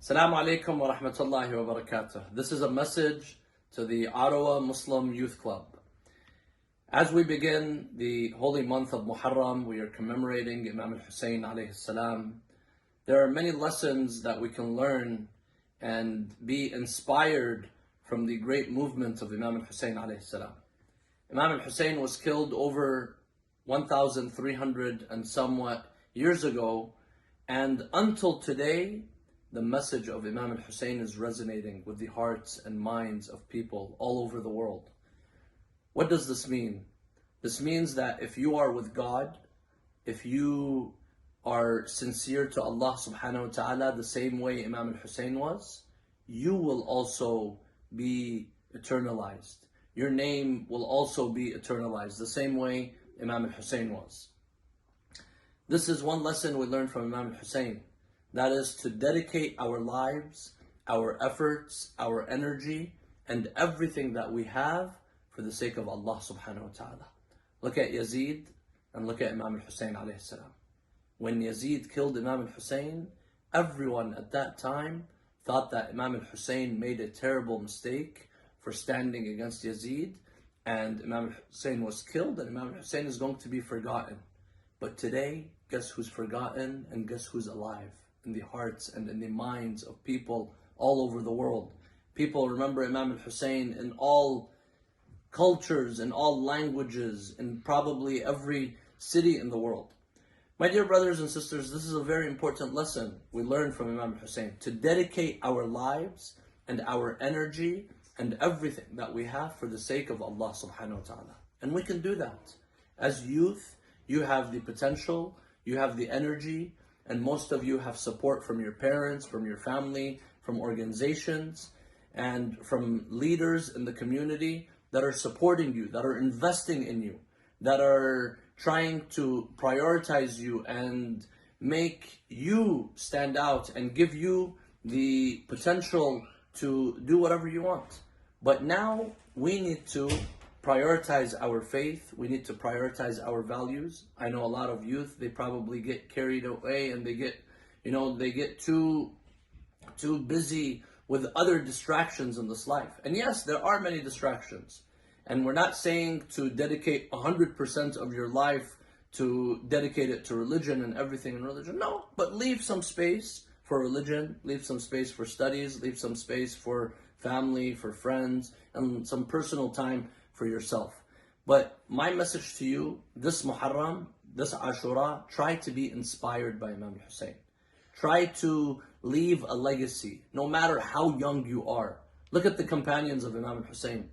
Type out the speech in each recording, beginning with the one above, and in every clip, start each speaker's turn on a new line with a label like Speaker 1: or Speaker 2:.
Speaker 1: Assalamu alaikum wa rahmatullahi wa barakatuh. This is a message to the Ottawa Muslim Youth Club. As we begin the holy month of Muharram, we are commemorating Imam al-Hussein alayhi salam. There are many lessons that we can learn and be inspired from the great movement of Imam al-Hussein alayhi salam. Imam al-Hussein was killed over 1,300 and somewhat years ago, and until today, the message of Imam al-Hussein is resonating with the hearts and minds of people all over the world. What does this mean? This means that if you are with God, if you are sincere to Allah subhanahu wa ta'ala the same way Imam al-Hussein was, you will also be eternalized. Your name will also be eternalized the same way Imam al-Hussein was. This is one lesson we learned from Imam al-Hussein. That is to dedicate our lives, our efforts, our energy, and everything that we have for the sake of Allah subhanahu wa ta'ala. Look at Yazid and look at Imam al-Hussein alayhi salam. When Yazid killed Imam al-Hussein, everyone at that time thought that Imam al-Hussein made a terrible mistake for standing against Yazid, and Imam al-Hussein was killed, and Imam al-Hussein is going to be forgotten. But today, guess who's forgotten and guess who's alive? In the hearts and in the minds of people all over the world. People remember Imam al-Hussein in all cultures, in all languages, in probably every city in the world. My dear brothers and sisters, this is a very important lesson we learn from Imam al-Hussein, to dedicate our lives and our energy and everything that we have for the sake of Allah subhanahu wa ta'ala. And we can do that. As youth, you have the potential, you have the energy, and most of you have support from your parents, from your family, from organizations, and from leaders in the community that are supporting you, that are investing in you, that are trying to prioritize you and make you stand out and give you the potential to do whatever you want. But now we need to prioritize our faith. We need to prioritize our values. I know a lot of youth, they probably get carried away and they get too busy with other distractions in this life. And yes, there are many distractions. And we're not saying to dedicate 100% of your life to dedicate it to religion and everything in religion. No, but leave some space for religion, leave some space for studies, leave some space for family, for friends, and some personal time for yourself. But my message to you, this Muharram, this Ashura, try to be inspired by Imam al-Hussein. Try to leave a legacy, no matter how young you are. Look at the companions of Imam al-Hussein.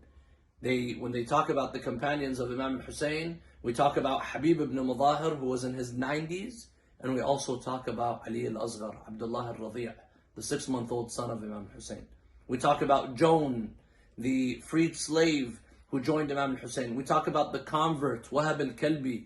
Speaker 1: When they talk about the companions of Imam al-Hussein, we talk about Habib ibn Mudahir, who was in his 90s, and we also talk about Ali al-Asghar, Abdullah al-Radi', the 6-month-old son of Imam al-Hussein. We talk about Joan, the freed slave who joined Imam al-Hussein. We talk about the convert, Wahab al-Kalbi.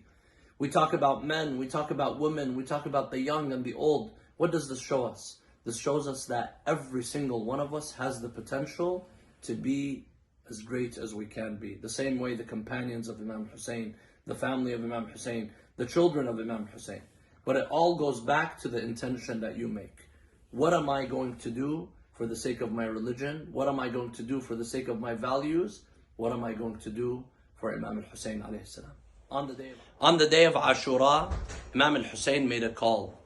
Speaker 1: We talk about men, we talk about women, we talk about the young and the old. What does this show us? This shows us that every single one of us has the potential to be as great as we can be. The same way the companions of Imam Hussein, the family of Imam Hussein, the children of Imam Hussein. But it all goes back to the intention that you make. What am I going to do for the sake of my religion? What am I going to do for the sake of my values? What am I going to do for Imam al-Hussein alayhi salam? On the day of Ashura, Imam al-Hussein made a call.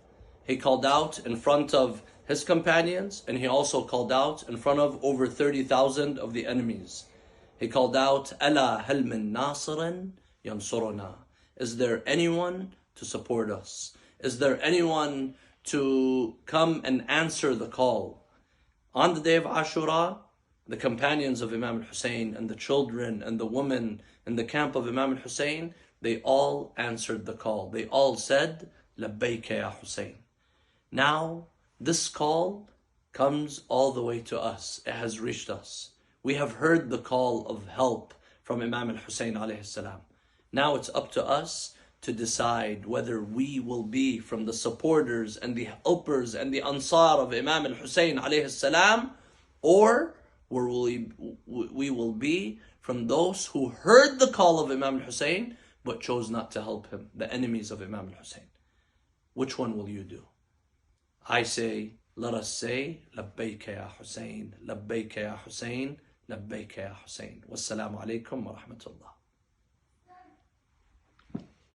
Speaker 1: He called out in front of his companions, and he also called out in front of over 30,000 of the enemies. He called out, "Ala hal min nasirin yansuruna." Is there anyone to support us? Is there anyone to come and answer the call? On the day of Ashura, the companions of Imam al-Hussein and the children and the women in the camp of Imam al-Hussein, they all answered the call. They all said, "Labbayka ya Hussein." Now, this call comes all the way to us. It has reached us. We have heard the call of help from Imam al-Hussein alayhi salam. Now it's up to us to decide whether we will be from the supporters and the helpers and the ansar of Imam al-Hussein alayhi salam, or we will be from those who heard the call of Imam al-Hussein but chose not to help him, the enemies of Imam al-Hussein. Which one will you do? I say, let us say, لبيك يا حسين, لبيك يا حسين, لبيك يا حسين. Wassalamu alaikum wa rahmatullah.